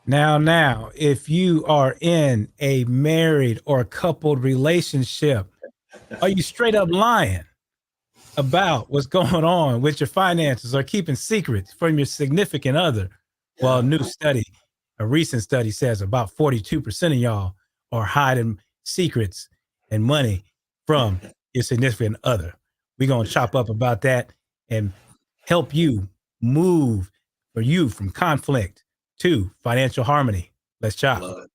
Now, if you are in a married or coupled relationship, are you straight up lying about what's going on with your finances or keeping secrets from your significant other? Well, Yeah. a recent study says about 42% of y'all are hiding secrets and money from your significant other. We're going to chop up about that and help you move for you from conflict to financial harmony. Let's I chop. love it.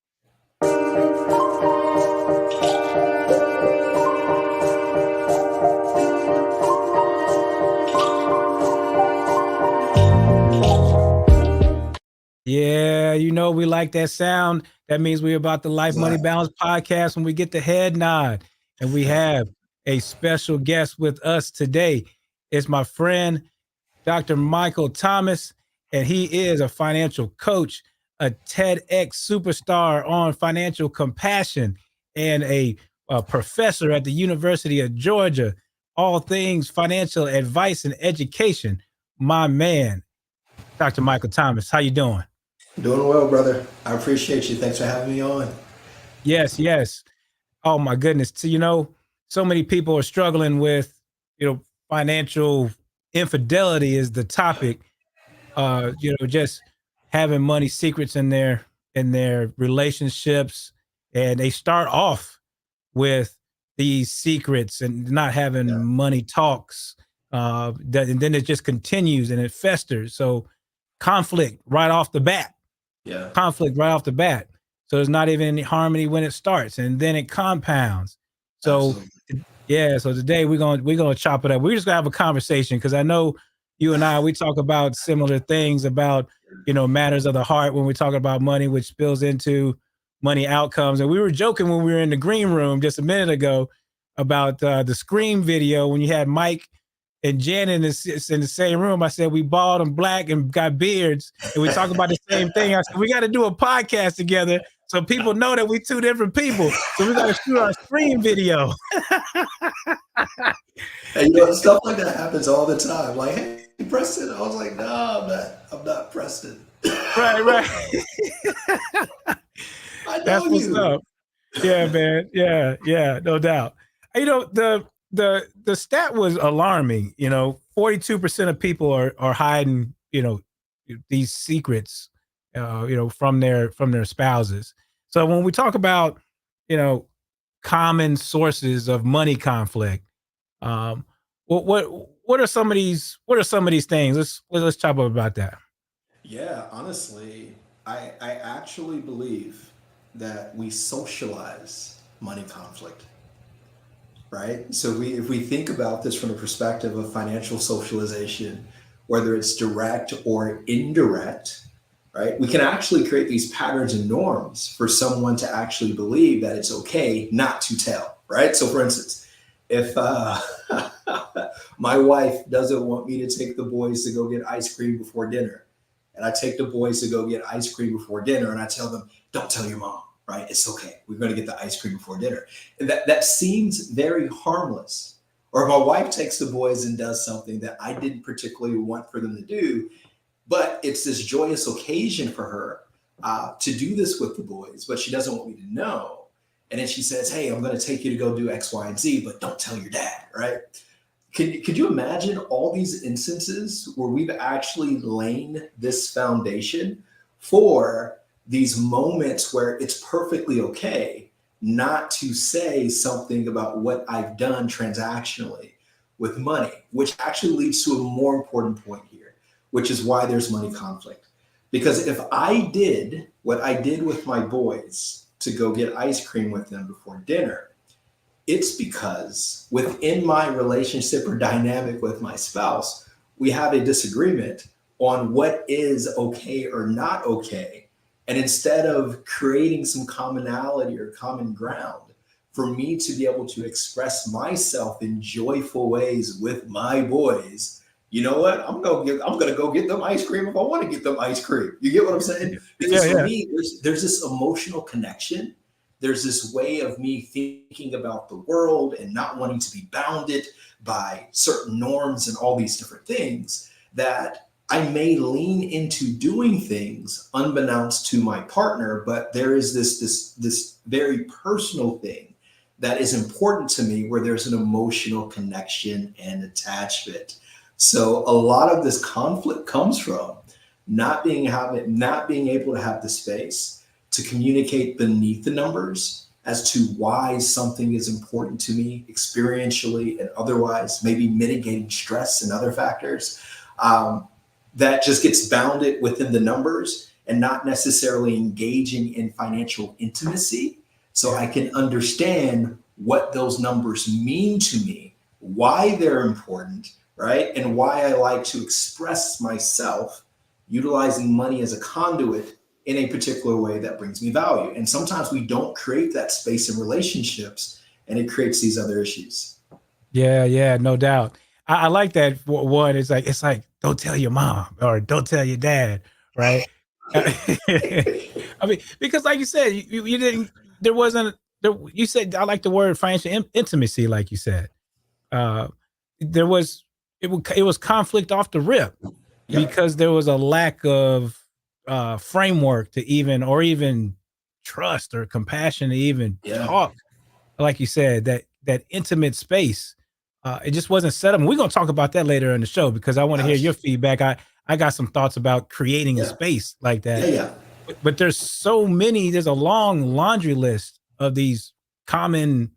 Yeah, we like that sound. That means we're about the Life Money Exactly. Balance podcast when we get the head nod. And we have a special guest with us today. It's my friend, Dr. Michael Thomas, and he is a financial coach, a TEDx superstar on financial compassion, and a professor at the University of Georgia, all things financial advice and education. My man, Dr. Michael Thomas, how you doing? Doing well, brother. I appreciate you. Thanks for having me on. Yes, yes. Oh my goodness. So, so many people are struggling with, financial infidelity is the topic. Just having money secrets in their relationships, and they start off with these secrets and not having Yeah. money talks. And then it just continues and it festers. So conflict right off the bat Yeah. conflict right off the bat. So there's not even any harmony when it starts, and then it compounds. So Absolutely. yeah, so today we're gonna chop it up. We're just gonna have a conversation because I know you and I we talk about similar things about matters of the heart when we talk about money, which spills into money outcomes. And we were joking when we were in the green room just a minute ago about the Scream video when you had Mike and Janet in the same room. I said we bald and black and got beards, and we talk about the same thing. I said we got to do a podcast together so people know that we two different people. So we got to shoot our Scream video. And stuff like that happens all the time. Like, hey, Preston. I was like, no, I'm not. I'm not Preston. Right, right. I know That's what's you. up. Yeah, man. Yeah, yeah, no doubt. The stat was alarming. 42% of people are hiding, these secrets, from their spouses. So when we talk about, you know, common sources of money conflict, um, what are some of these? What are some of these things? Let's chop up about that. Yeah, honestly, I actually believe that we socialize money conflict, right? So if we think about this from the perspective of financial socialization, whether it's direct or indirect, right? We can actually create these patterns and norms for someone to actually believe that it's okay not to tell, right? So, for instance, if my wife doesn't want me to take the boys to go get ice cream before dinner, and I take the boys to go get ice cream before dinner, and I tell them, "Don't tell your mom, right? It's okay. We're going to get the ice cream before dinner." And that seems very harmless. Or if my wife takes the boys and does something that I didn't particularly want for them to do, but it's this joyous occasion for her to do this with the boys, but she doesn't want me to know. And then she says, "Hey, I'm going to take you to go do X, Y, and Z, but don't tell your dad," right? Could you imagine all these instances where we've actually laid this foundation for these moments where it's perfectly okay not to say something about what I've done transactionally with money, which actually leads to a more important point here, which is why there's money conflict. Because if I did what I did with my boys to go get ice cream with them before dinner, it's because within my relationship or dynamic with my spouse, we have a disagreement on what is okay or not okay. And instead of creating some commonality or common ground for me to be able to express myself in joyful ways with my boys, you know what? I'm gonna go get them ice cream if I want to get them ice cream. You get what I'm saying? Yeah, Because for yeah. me, there's this emotional connection. There's this way of me thinking about the world and not wanting to be bounded by certain norms and all these different things that I may lean into doing things unbeknownst to my partner, but there is this very personal thing that is important to me where there's an emotional connection and attachment. So a lot of this conflict comes from not being able to have the space to communicate beneath the numbers as to why something is important to me experientially and otherwise, maybe mitigating stress and other factors. That just gets bounded within the numbers and not necessarily engaging in financial intimacy. So I can understand what those numbers mean to me, why they're important, right? And why I like to express myself utilizing money as a conduit in a particular way that brings me value. And sometimes we don't create that space in relationships and it creates these other issues. Yeah, yeah, no doubt. I like that one. It's like don't tell your mom or don't tell your dad, right? I mean, because like you said, you didn't. There wasn't. There, you said I like the word financial intimacy, like you said. Uh, there was it was conflict off the rip Yep. because there was a lack of framework to even trust or compassion to even Yeah. talk, like you said, that intimate space. It just wasn't set up. And we're gonna talk about that later in the show because I want to hear your Absolutely. feedback. I got some thoughts about creating a Yeah. space like Yeah. that. Yeah. But there's so many, there's a long laundry list of these common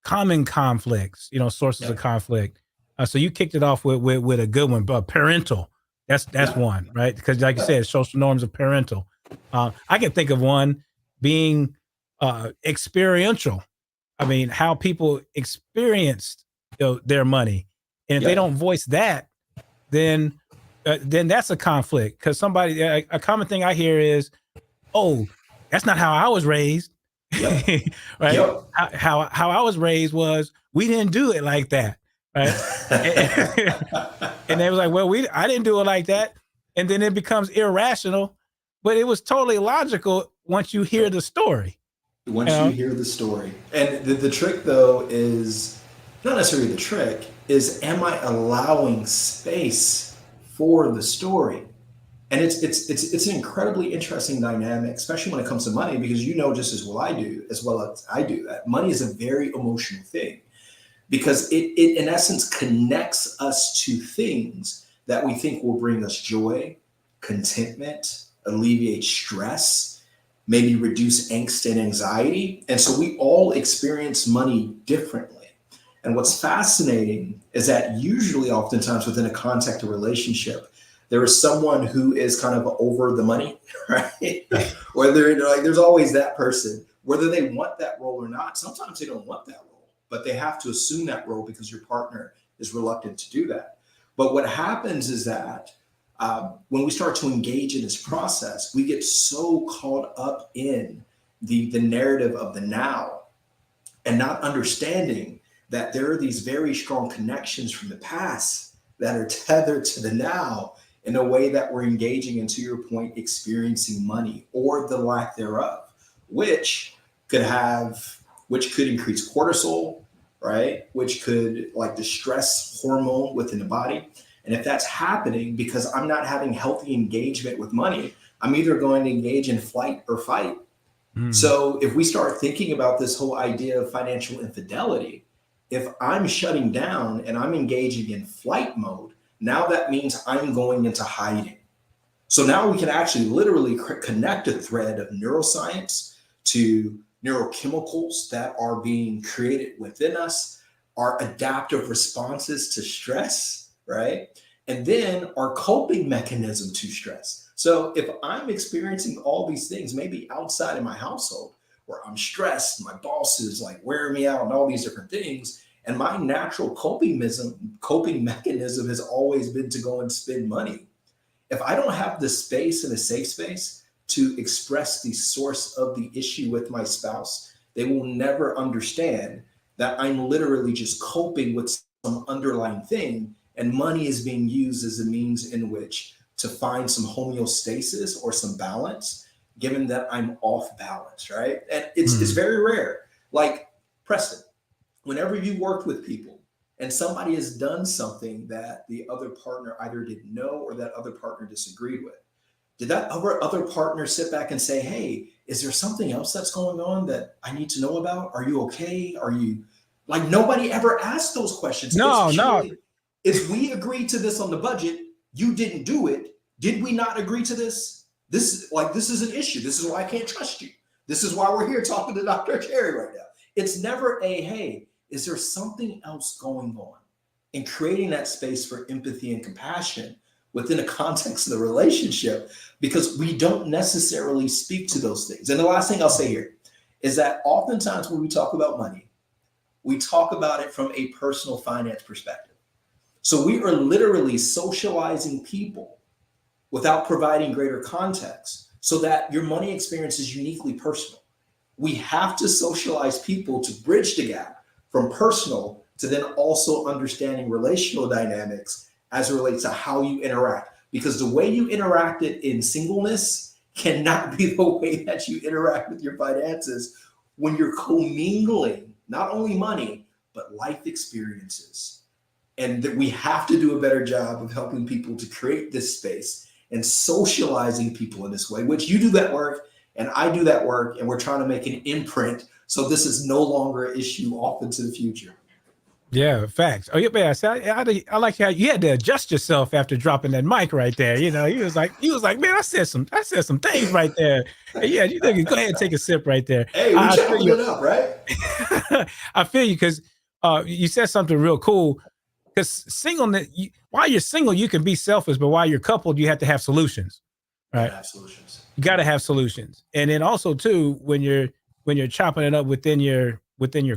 common conflicts, sources of Yeah. conflict. So you kicked it off with a good one, but parental. That's Yeah. one, right? Because like you Yeah. said, social norms of parental. I can think of one being experiential. I mean, how people experienced their money, and if they Yep. don't voice that, then that's a conflict. Because somebody, a common thing I hear is, "Oh, that's not how I was raised." Yep. Right? Yep. How I was raised was we didn't do it like that, right? And they was like, "Well, we I didn't do it like that," and then it becomes irrational, but it was totally logical once you hear the story. You Once you know? hear the story. And the trick though is not necessarily the trick, is am I allowing space for the story? And it's an incredibly interesting dynamic, especially when it comes to money, because you know just as well as I do, that money is a very emotional thing because it in essence connects us to things that we think will bring us joy, contentment, alleviate stress, maybe reduce angst and anxiety. And so we all experience money differently. And what's fascinating is that usually, oftentimes, within a contact or relationship, there is someone who is kind of over the money, right? Whether like there's always that person, whether they want that role or not. Sometimes they don't want that role, but they have to assume that role because your partner is reluctant to do that. But what happens is that when we start to engage in this process, we get so caught up in the narrative of the now and not understanding that there are these very strong connections from the past that are tethered to the now in a way that we're engaging in, to your point, experiencing money or the lack thereof, which could have, which could increase cortisol, right? Which could like the stress hormone within the body. And if that's happening because I'm not having healthy engagement with money, I'm either going to engage in flight or fight. Mm. So if we start thinking about this whole idea of financial infidelity, if I'm shutting down and I'm engaging in flight mode, now that means I'm going into hiding. So now we can actually literally connect a thread of neuroscience to neurochemicals that are being created within us, our adaptive responses to stress, right? And then our coping mechanism to stress. So if I'm experiencing all these things, maybe outside of my household, where I'm stressed, my boss is like wearing me out and all these different things, and my natural coping mechanism has always been to go and spend money. If I don't have the space and a safe space to express the source of the issue with my spouse, they will never understand that I'm literally just coping with some underlying thing, and money is being used as a means in which to find some homeostasis or some balance, given that I'm off balance, right? And it's Mm. very rare. Like Preston, whenever you worked with people, and somebody has done something that the other partner either didn't know or that other partner disagreed with, did that other partner sit back and say, hey, is there something else that's going on that I need to know about? Are you okay? Are you like, nobody ever asked those questions. It's No, no. purely, is we agreed to this on the budget. You didn't do it. Did we not agree to this? This is an issue. This is why I can't trust you. This is why we're here talking to Dr. Terry right now. It's never a, hey, is there something else going on? And creating that space for empathy and compassion within the context of the relationship, because we don't necessarily speak to those things. And the last thing I'll say here is that oftentimes when we talk about money, we talk about it from a personal finance perspective. So we are literally socializing people without providing greater context so that your money experience is uniquely personal. We have to socialize people to bridge the gap from personal to then also understanding relational dynamics as it relates to how you interact. Because the way you interacted in singleness cannot be the way that you interact with your finances when you're commingling not only money, but life experiences. And that we have to do a better job of helping people to create this space and socializing people in this way, which you do that work and I do that work, and we're trying to make an imprint so this is no longer an issue off into the future. Yeah, facts. Oh, yeah, man. I like how you had to adjust yourself after dropping that mic right there. You know, he was like, man, I said some things right there. And yeah, you think, go ahead and take a sip right there. Hey, we chopping it up, right? I feel you because you said something real cool. Because singleness, while you're single, you can be selfish, but while you're coupled, you have to have solutions, right? Have solutions. You got to have solutions, and then also too, when you're chopping it up within your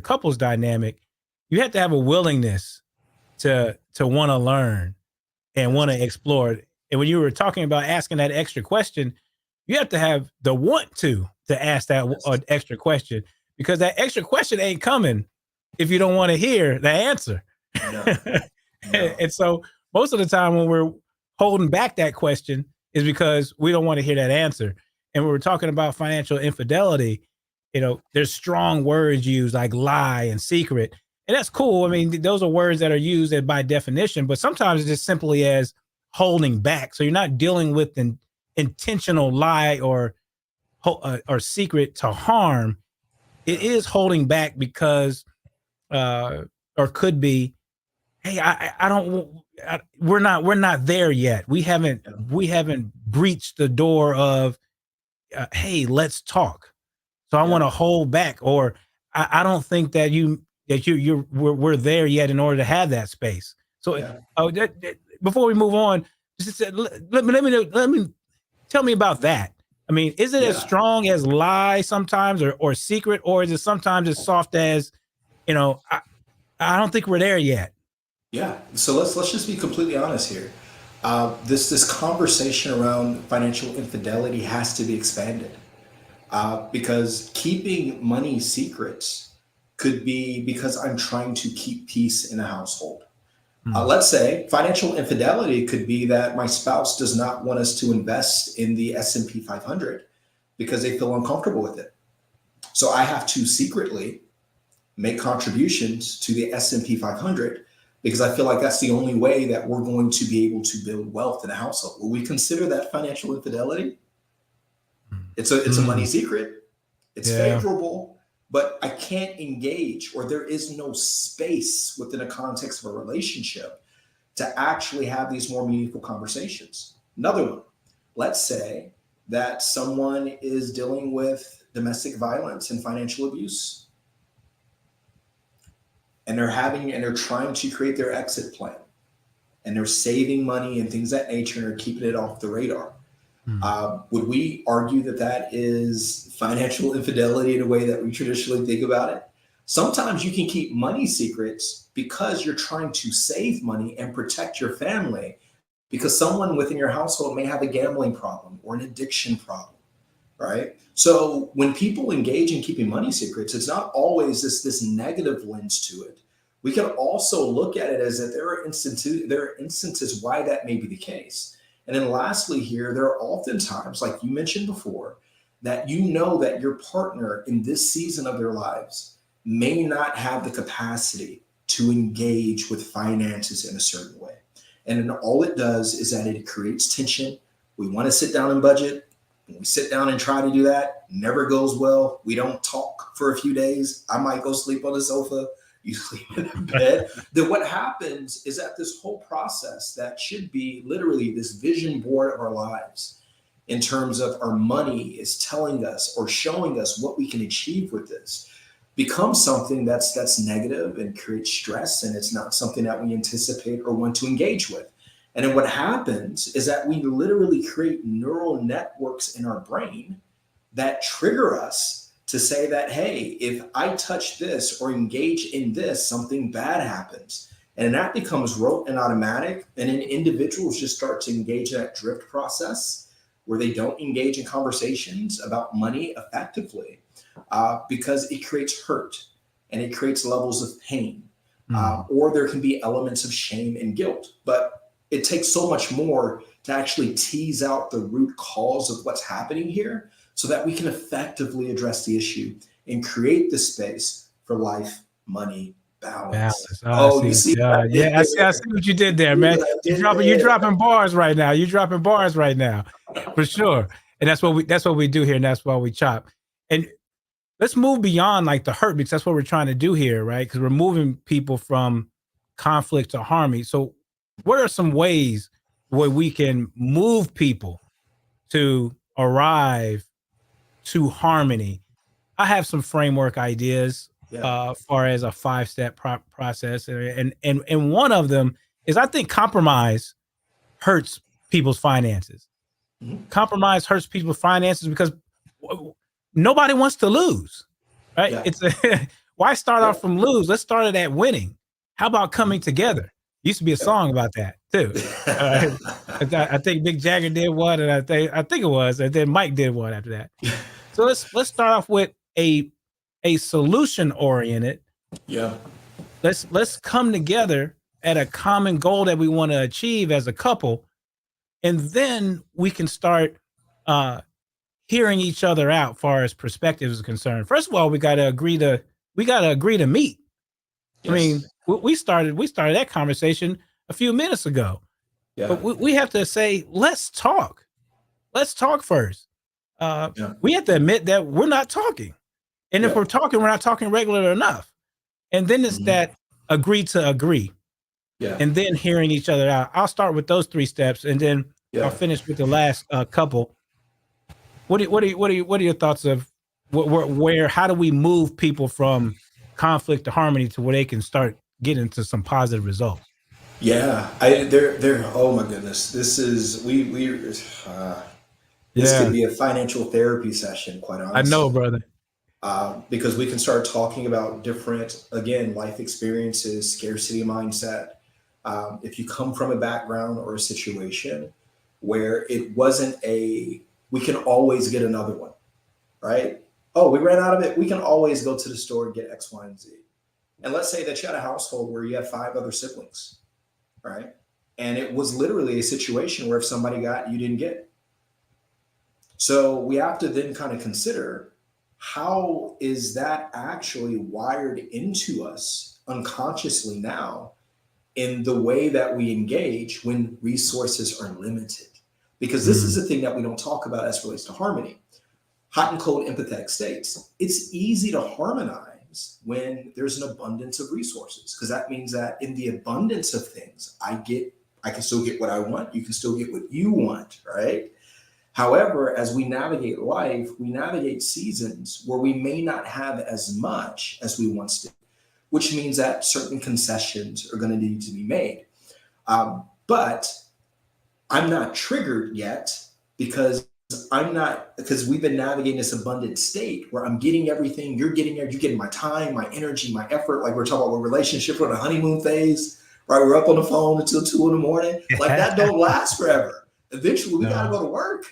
couple's dynamic, you have to have a willingness to want to learn and want to explore it. And when you were talking about asking that extra question, you have to have the want to ask that extra question, because that extra question ain't coming if you don't want to hear the answer. No. And so most of the time when we're holding back that question is because we don't want to hear that answer. And when we're talking about financial infidelity, you know, there's strong words used like lie and secret. And that's cool. I mean, those are words that are used by definition, but sometimes it's just simply as holding back. So you're not dealing with an intentional lie or secret to harm. It is holding back because, or could be, hey, we're not there yet. We haven't breached the door of, hey, let's talk. So I want to hold back, or I don't think that we're there yet in order to have that space. So before we move on, just let me tell me about that. I mean, is it as strong as lie sometimes, or secret, or is it sometimes as soft as, you know, I don't think we're there yet. Yeah. So let's just be completely honest here. This conversation around financial infidelity has to be expanded, because keeping money secrets could be because I'm trying to keep peace in a household. Let's say financial infidelity could be that my spouse does not want us to invest in the S&P 500 because they feel uncomfortable with it. So I have to secretly make contributions to the S&P 500 because I feel like that's the only way that we're going to be able to build wealth in a household. Will we consider that financial infidelity? It's a money secret. It's favorable, but I can't engage, or there is no space within a context of a relationship to actually have these more meaningful conversations. Another one, let's say that someone is dealing with domestic violence and financial abuse, and they're trying to create their exit plan, and they're saving money and things of that nature, and are keeping it off the radar. Would we argue that that is financial infidelity in a way that we traditionally think about it? Sometimes you can keep money secrets because you're trying to save money and protect your family, because someone within your household may have a gambling problem or an addiction problem, right? So when people engage in keeping money secrets, it's not always this negative lens to it. We can also look at it as that there are instances why that may be the case. And then lastly here, there are often times, like you mentioned before, that you know that your partner in this season of their lives may not have the capacity to engage with finances in a certain way. And then all it does is that it creates tension. We want to sit down and budget. When we sit down and try to do that, never goes well. We don't talk for a few days. I might go sleep on the sofa. You sleep in bed. Then what happens is that this whole process that should be literally this vision board of our lives in terms of our money is telling us or showing us what we can achieve with this becomes something that's negative and creates stress, and it's not something that we anticipate or want to engage with. And then what happens is that we literally create neural networks in our brain that trigger us to say that, hey, if I touch this or engage in this, something bad happens. And that becomes rote and automatic. And then individuals just start to engage in that drift process where they don't engage in conversations about money effectively because it creates hurt and it creates levels of pain. Or there can be elements of shame and guilt. But it takes so much more to actually tease out the root cause of what's happening here so that we can effectively address the issue and create the space for life, money, balance. Oh, you see? I see what you did there, man. You're dropping bars right now. You're dropping bars right now, for sure. And that's what we do here, and that's why we chop. And let's move beyond like the hurt, because that's what we're trying to do here, right? Because we're moving people from conflict to harmony. So what are some ways where we can move people to arrive to harmony? I have some framework ideas far as a 5-step process. And one of them is, I think compromise hurts people's finances. Compromise hurts people's finances because nobody wants to lose, right? It's why start off from lose? Let's start it at winning. How about coming together? Used to be a song about that too. I think Mick Jagger did one, and I think it was, and then Mike did one after that. So let's start off with a solution oriented. Let's come together at a common goal that we want to achieve as a couple, and then we can start hearing each other out far as perspectives is concerned. First of all, we got to agree to meet. I mean, we started that conversation a few minutes ago. But we have to say, let's talk first. We have to admit that we're not talking. And if we're talking, we're not talking regular enough. And then it's that agree to agree. And then hearing each other out. I'll start with those 3 steps, and then I'll finish with the last couple. What are your thoughts of how do we move people from conflict to harmony to where they can start getting to some positive results? Oh my goodness, this is this could be a financial therapy session, quite honestly. I know, brother. Because we can start talking about different, again, life experiences, scarcity mindset. If you come from a background or a situation where it wasn't we can always get another one, right? Oh, we ran out of it. We can always go to the store and get X, Y, and Z. And let's say that you had a household where you had 5 other siblings, right? And it was literally a situation where if somebody got, you didn't get. So we have to then kind of consider, how is that actually wired into us unconsciously now in the way that we engage when resources are limited? Because this is the thing that we don't talk about as it relates to harmony. Hot and cold empathetic states. It's easy to harmonize when there's an abundance of resources, because that means that in the abundance of things, I can still get what I want. You can still get what you want, right? However, as we navigate life, we navigate seasons where we may not have as much as we once did, which means that certain concessions are going to need to be made. But I'm not triggered yet because we've been navigating this abundant state where I'm getting everything, you're getting my time, my energy, my effort. Like we're talking about a relationship, we're in a honeymoon phase, right? We're up on the phone until 2 a.m. Like that don't last forever. Eventually we got to go to work,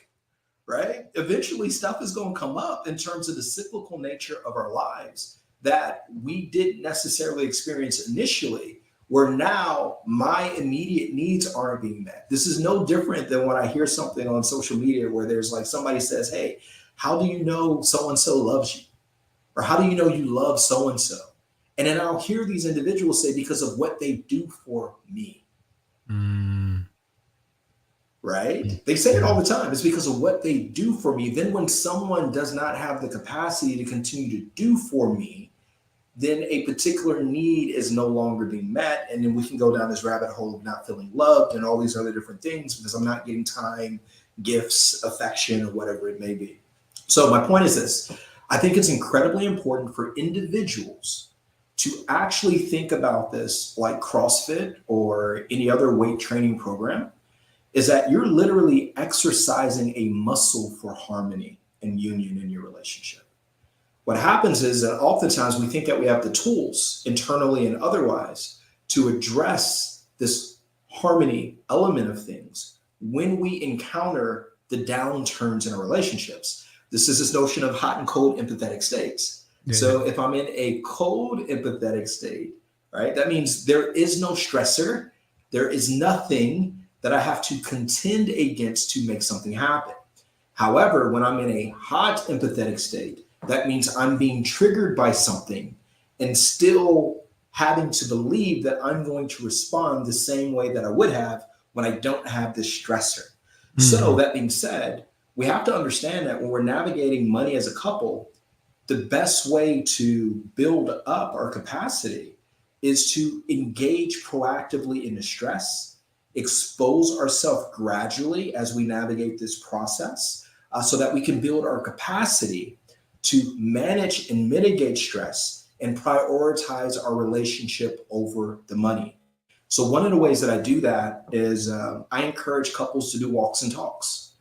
right? Eventually stuff is going to come up in terms of the cyclical nature of our lives that we didn't necessarily experience initially, where now my immediate needs aren't being met. This is no different than when I hear something on social media where there's like somebody says, hey, how do you know so-and-so loves you? Or how do you know you love so-and-so? And then I'll hear these individuals say, because of what they do for me. Right? They say it all the time. It's because of what they do for me. Then when someone does not have the capacity to continue to do for me, then a particular need is no longer being met. And then we can go down this rabbit hole of not feeling loved and all these other different things because I'm not getting time, gifts, affection, or whatever it may be. So my point is this. I think it's incredibly important for individuals to actually think about this like CrossFit or any other weight training program, is that you're literally exercising a muscle for harmony and union in your relationship. What happens is that oftentimes we think that we have the tools internally and otherwise to address this harmony element of things when we encounter the downturns in our relationships. This is this notion of hot and cold empathetic states. Yeah. So if I'm in a cold empathetic state, right, that means there is no stressor. There is nothing that I have to contend against to make something happen. However, when I'm in a hot empathetic state, that means I'm being triggered by something and still having to believe that I'm going to respond the same way that I would have when I don't have this stressor. Mm-hmm. So that being said, we have to understand that when we're navigating money as a couple, the best way to build up our capacity is to engage proactively in the stress, expose ourselves gradually as we navigate this process so that we can build our capacity to manage and mitigate stress and prioritize our relationship over the money. So one of the ways that I do that is I encourage couples to do walks and talks.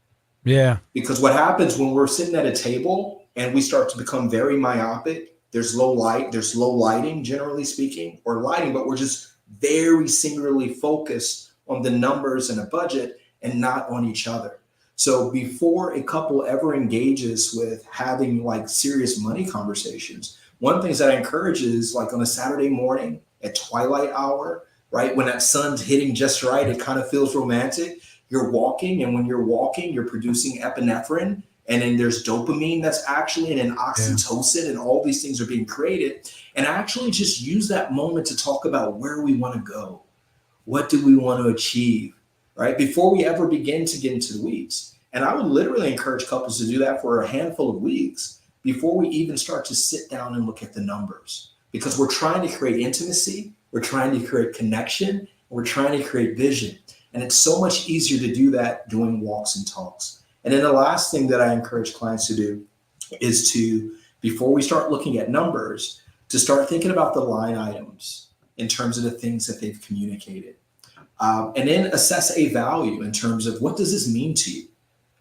Yeah. Because what happens when we're sitting at a table and we start to become very myopic, there's low lighting, generally speaking, or lighting, but we're just very singularly focused on the numbers and a budget and not on each other. So before a couple ever engages with having like serious money conversations, one of the things that I encourage is like on a Saturday morning at twilight hour, right? When that sun's hitting just right, it kind of feels romantic. You're walking, and when you're walking, you're producing epinephrine, and then there's dopamine that's actually, and then oxytocin, and all these things are being created. And actually just use that moment to talk about where we want to go. What do we want to achieve, right? Before we ever begin to get into the weeds. And I would literally encourage couples to do that for a handful of weeks before we even start to sit down and look at the numbers. Because we're trying to create intimacy, we're trying to create connection, and we're trying to create vision. And it's so much easier to do that doing walks and talks. And then the last thing that I encourage clients to do is to, before we start looking at numbers, to start thinking about the line items in terms of the things that they've communicated. And then assess a value in terms of what does this mean to you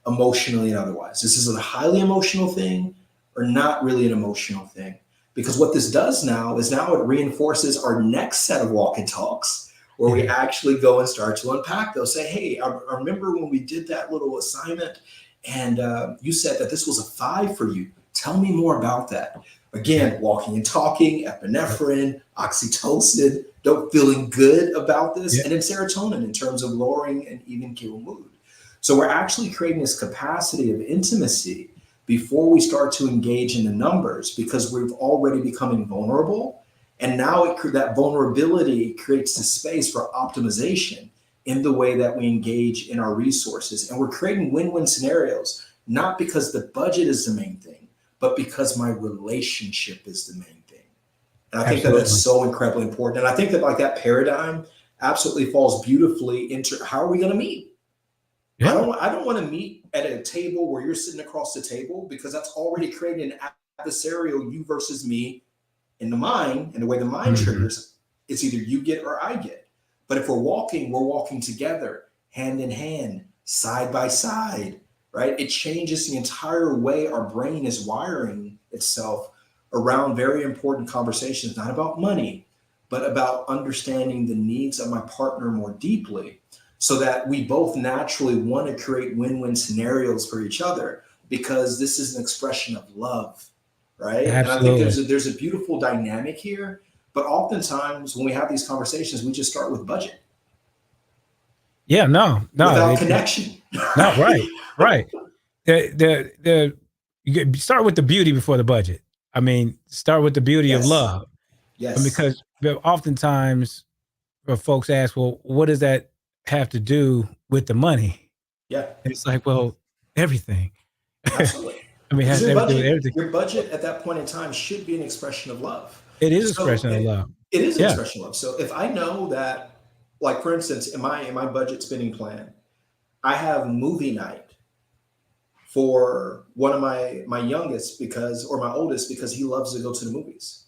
emotionally and otherwise. This is a highly emotional thing or not really an emotional thing. Because what this does now is now it reinforces our next set of walk and talks where we actually go and start to unpack those. Say, hey, I remember when we did that little assignment and you said that this was a 5 for you. Tell me more about that. Again, walking and talking, epinephrine, oxytocin, feeling good about this, and then serotonin in terms of lowering an even keel mood. So we're actually creating this capacity of intimacy before we start to engage in the numbers because we've already becoming vulnerable. And now that vulnerability creates the space for optimization in the way that we engage in our resources. And we're creating win-win scenarios, not because the budget is the main thing, but because my relationship is the main thing. And I think that that's so incredibly important. And I think that like that paradigm absolutely falls beautifully into how are we going to meet? Yeah. I don't want to meet at a table where you're sitting across the table because that's already creating an adversarial you versus me in the mind, and the way the mind triggers, it's either you get or I get. But if we're walking together, hand in hand, side by side, right? It changes the entire way our brain is wiring itself around very important conversations, not about money, but about understanding the needs of my partner more deeply so that we both naturally want to create win-win scenarios for each other because this is an expression of love. Right. Absolutely. And I think there's a beautiful dynamic here. But oftentimes when we have these conversations, we just start with budget. Yeah, no. Without connection. No, right. You start with the beauty before the budget. I mean, start with the beauty of love. And Yes. because oftentimes folks ask, well, what does that have to do with the money? Yeah. And it's like, well, everything. I Absolutely. mean, it Because has everything to do with everything. your budget at that point in time should be an expression of love. It is So expression of love. it is an Yeah. expression of love. So if I know that, like for instance, in my budget spending plan, I have movie night for one of my youngest because or my oldest because he loves to go to the movies.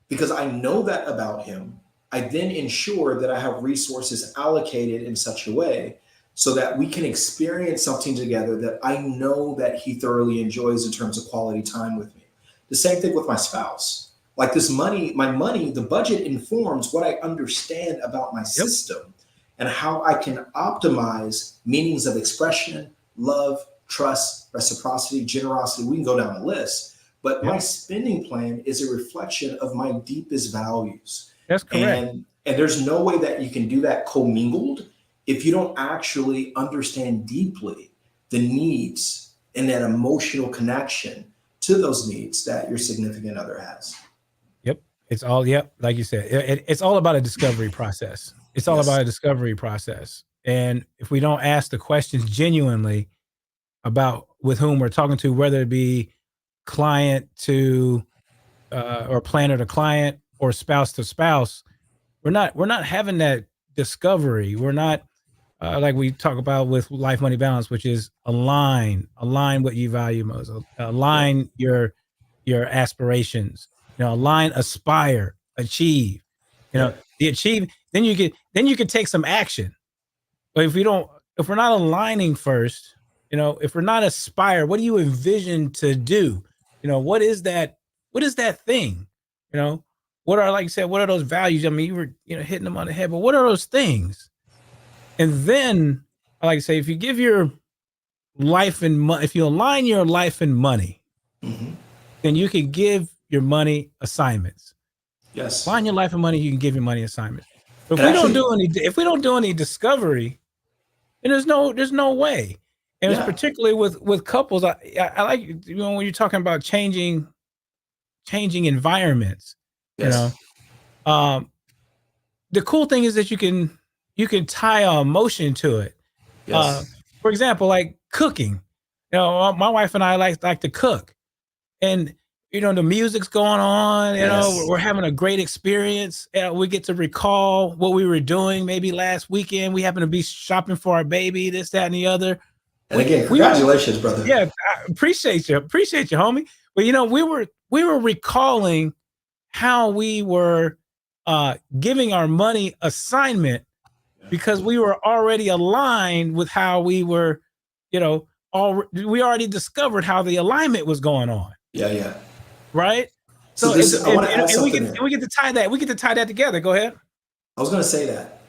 Because I know that about him, I then ensure that I have resources allocated in such a way so that we can experience something together that I know that he thoroughly enjoys in terms of quality time with me. The same thing with my spouse. Like this money, my money, the budget informs what I understand about my Yep. system and how I can optimize meanings of expression, love, trust, reciprocity, generosity. We can go down the list, but my Yep. spending plan is a reflection of my deepest values. That's correct. And there's no way that you can do that commingled if you don't actually understand deeply the needs and that emotional connection to those needs that your significant other has. Yep. It's all, yep. Like you said, it's all about a discovery process. It's all about Yes. a discovery process. And if we don't ask the questions genuinely about with whom we're talking to, whether it be client to or planner to client or spouse to spouse, we're not having that discovery. We're not like we talk about with life money balance, which is align what you value most, Yeah. align your aspirations, align, aspire, achieve, Yeah. the achieve. Then you can take some action. But if we're not aligning first, if we're not aspire, what do you envision to do? What is that thing? You know, what are, like you said, what are those values? I mean, you were, hitting them on the head, but what are those things? And then I like to say, if you give your life and money, if you align your life and money, Mhm. then you can give your money assignments. Yes. Align your life and money, you can give your money assignments. But And actually, if we don't do any discovery, then there's no way. And it's yeah. particularly with couples. I like, when you're talking about changing environments, you Yes. know. Um, the cool thing is that you can tie a emotion to it. Uh, Yes. for example, like cooking. My wife and I like to cook, and the music's going on. We're, Yes. we're having a great experience. We get to recall what we were doing. Maybe last weekend we happened to be shopping for our baby, this, that, and the other. And We again, we were congratulations, brother. Yeah, I appreciate you, homie. But we were recalling how we were giving our money assignment because we were already aligned with how we were, we already discovered how the alignment was going on, Yeah, yeah. right? So So and this, I and, want to and, add and we something get there. and we get to tie that together. Go ahead. I was going to say that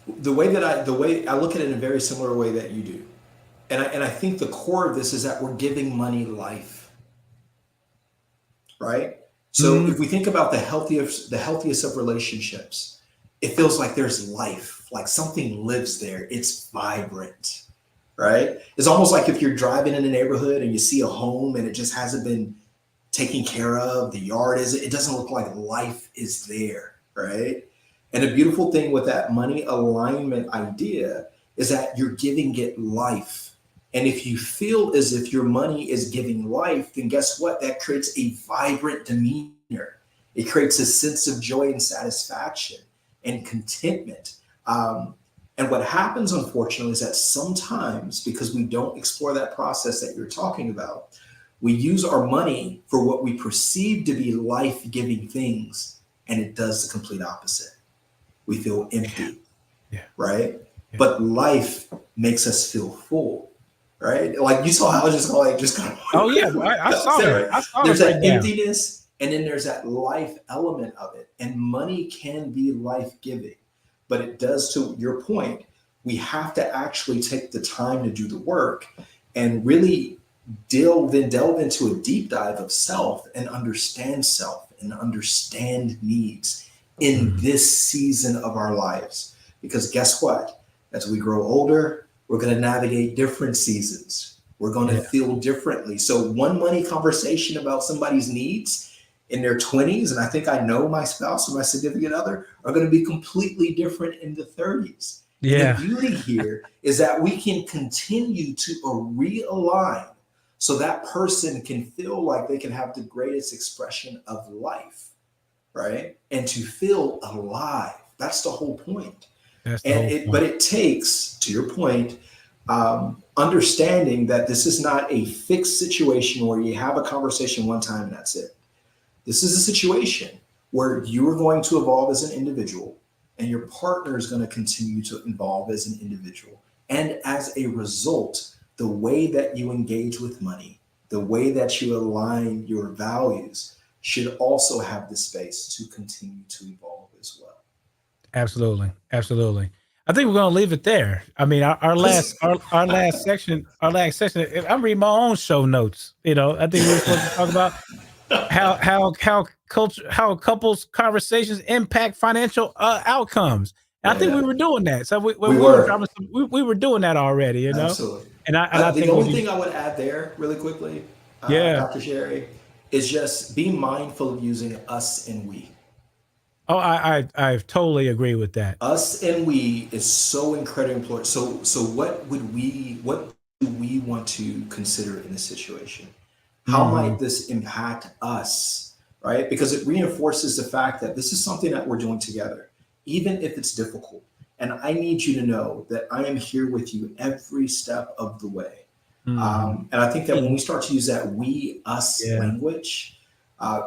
the way I look at it in a very similar way that you do, and I think the core of this is that we're giving money life, right? So Mhm. if we think about the healthiest of relationships, it feels like there's life, like something lives there. It's vibrant, right? It's almost like if you're driving in a neighborhood and you see a home and it just hasn't been taken care of, the yard is it doesn't look like life is there, right? And the beautiful thing with that money alignment idea is that you're giving it life. And if you feel as if your money is giving life, then guess what? That creates a vibrant demeanor. It creates a sense of joy and satisfaction and contentment. Um, and what happens, unfortunately, is that sometimes because we don't explore that process that you're talking about, we use our money for what we perceive to be life giving things, and it does the complete opposite. We feel Yeah, empty, yeah, right? yeah. But life makes us feel full, right? Like you saw how I was just kind Oh yeah, of I saw there, that. right? I saw the There's that breakdown. emptiness, and then there's that life element of it. And money can be life giving, but it does, to your point, we have to actually take the time to do the work and really delve into a deep dive of self and understand needs in Mhm. this season of our lives. Because guess what? As we grow older, we're going to navigate different seasons. We're going to Yeah, feel differently. So, one money conversation about somebody's needs in their 20s, and I think I know my spouse or my significant other, are going to be completely different in the 30s. Yeah. And the beauty here is that we can continue to realign so that person can feel like they can have the greatest expression of life, right? And to feel alive. That's the whole point. That's the whole point. But it takes, to your point, understanding that this is not a fixed situation where you have a conversation one time and that's it. This is a situation where you are going to evolve as an individual and your partner is going to continue to evolve as an individual. And as a result, the way that you engage with money, the way that you align your values should also have the space to continue to evolve as well. Absolutely. Absolutely. I think we're going to leave it there. I mean, our last section, I'm reading my own show notes. I think we were supposed to talk about how couples conversations impact financial outcomes. And I think we were doing that. So we were doing that already, Absolutely. And I think the only thing I would add there really quickly, Dr. Sherry, is just be mindful of using us and we. Oh, I totally agree with that. Us and we is so incredibly important. So what do we want to consider in this situation? How might this impact us, right? Because it reinforces the fact that this is something that we're doing together, even if it's difficult. And I need you to know that I am here with you every step of the way. And I think that when we start to use that we, us language,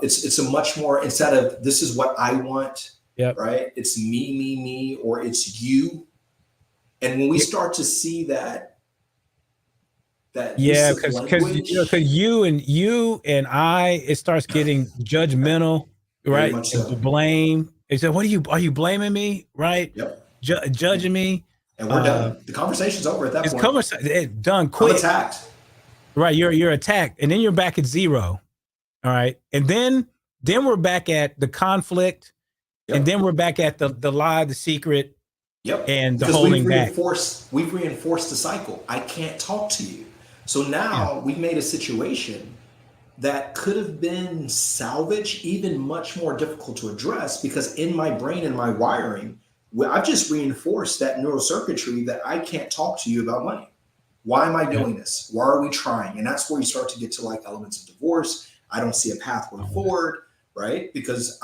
it's a much more, instead of this is what I want, right? It's me, or it's you. And when we start to see that because you and I, it starts getting judgmental, right? And blame. They said, "What are you blaming me?" Right? Yep. Judging me, and we're done. The conversation's over at that point. It's done. Quick. I'm attacked. Right, you're attacked, and then you're back at zero. All right, and then we're back at the conflict, and then we're back at the lie, the secret, and the holding back. We've reinforced the cycle. I can't talk to you. So now we've made a situation that could have been salvaged, even much more difficult to address, because in my brain and my wiring, I've just reinforced that neurocircuitry that I can't talk to you about money. Why am I doing this? Why are we trying? And that's where you start to get to like elements of divorce. I don't see a pathway forward, right? Because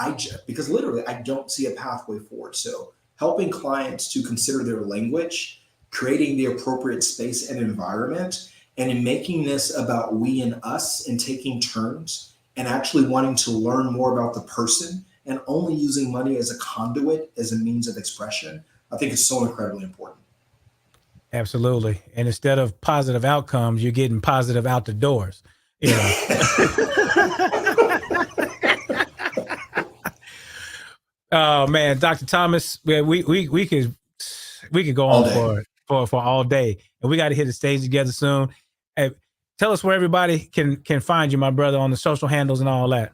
literally I don't see a pathway forward. So helping clients to consider their language, creating the appropriate space and environment, and in making this about we and us and taking turns and actually wanting to learn more about the person and only using money as a conduit, as a means of expression, I think is so incredibly important. Absolutely. And instead of positive outcomes, you're getting positive out the doors. Oh man, Dr. Thomas, we could go on for all day, and we got to hit the stage together soon. Hey, tell us where everybody can find you, my brother, on the social handles and all that.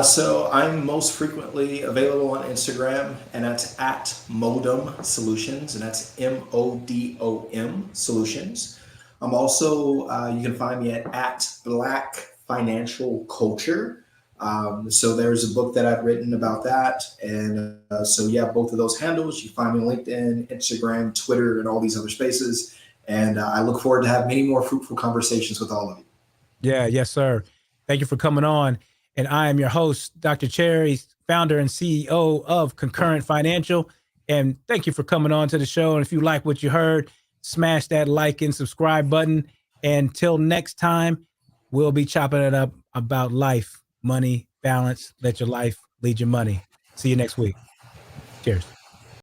So I'm most frequently available on Instagram, and that's at Modom Solutions, and that's MODOM Solutions. I'm also, you can find me at Black Financial Culture. So there's a book that I've written about that. And both of those handles, you find me on LinkedIn, Instagram, Twitter, and all these other spaces. And I look forward to have many more fruitful conversations with all of you. Yeah, yes, sir. Thank you for coming on. And I am your host, Dr. Cherry, founder and CEO of Concurrent Financial. And thank you for coming on to the show. And if you like what you heard, smash that like and subscribe button. Until next time, we'll be chopping it up about life, money, balance. Let your life lead your money. See you next week. Cheers.